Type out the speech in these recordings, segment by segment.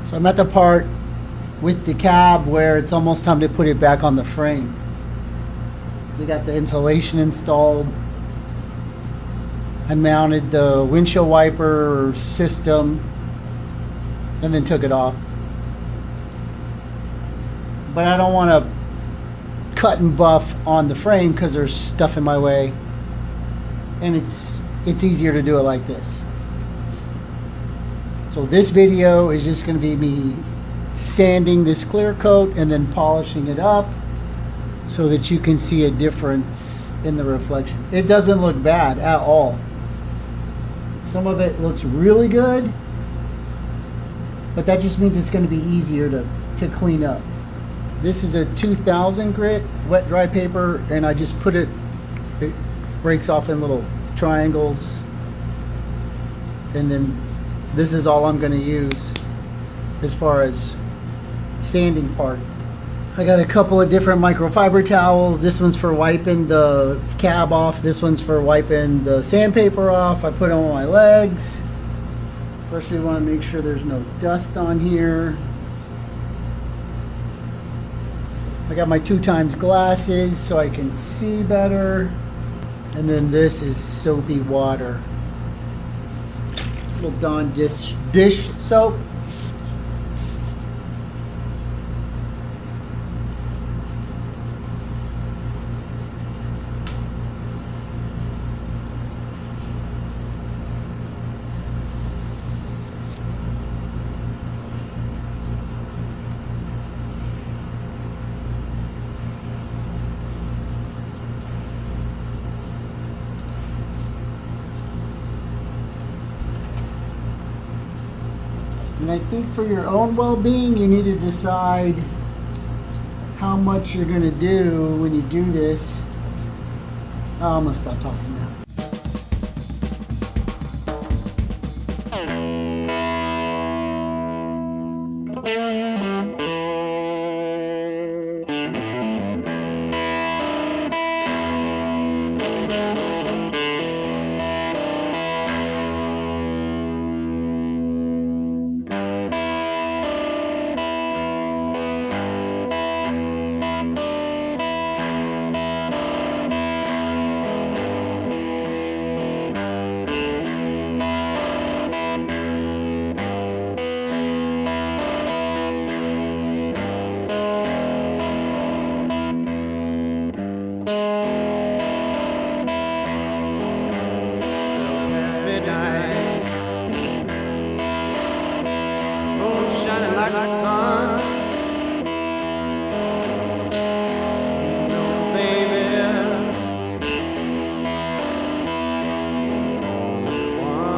So I'm at the part with the cab where it's almost time to put it back on the frame. We got the insulation installed. I mounted the windshield wiper system and then took it off. But I don't want to cut and buff on the frame because there's stuff in my way. And it's easier to do it like this. So this video is just going to be me sanding this clear coat and then polishing it up so that you can see a difference in the reflection. It doesn't look bad at all. Some of it looks really good, but that just means it's going to be easier to clean up. This is a 2000 grit wet dry paper, and I just put it breaks off in little triangles, and then this is all I'm going to use as far as sanding part. I got a couple of different microfiber towels. This one's for wiping the cab off. This one's for wiping the sandpaper off. I put them on my legs. First we want to make sure there's no dust on here. I got my 2x glasses so I can see better. And then this is soapy water. Little Dawn dish soap. And I think for your own well-being, you need to decide how much you're going to do when you do this. Oh, I'm going to stop talking now. Shining like the sun. You know, baby, the only one.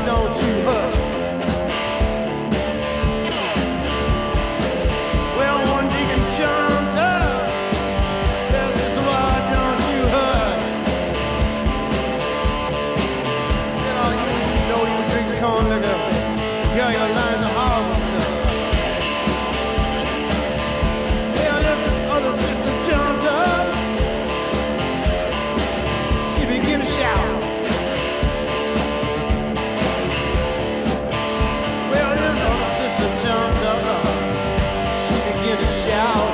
don't you hush. Well, one deacon jumped up, says, sister, why don't you hush? Said, oh, you know you drinks corn liquor, girl, your lines are horrible stuff. Well, this other sister jumped up, she began to shout. Well, this other sister jumped up, she began to shout.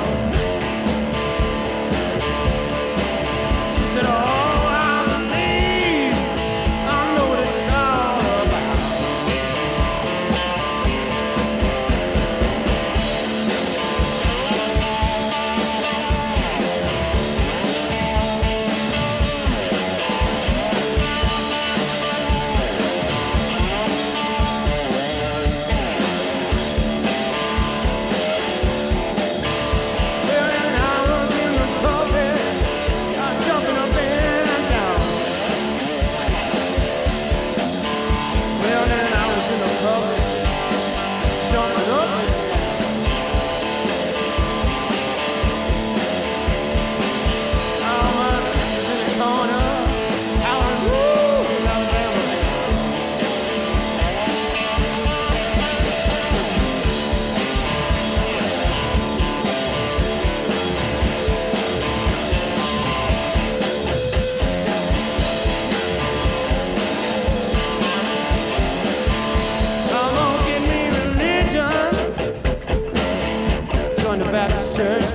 She said, oh, I believe I know what it's all about. Well, and I was in the pulpit, jumping up and down. Well, then I was in the pulpit, jumping up and down. All my sisters in the corner, howling, woo, Alabama. Come on, give me religion. Join the Baptist church.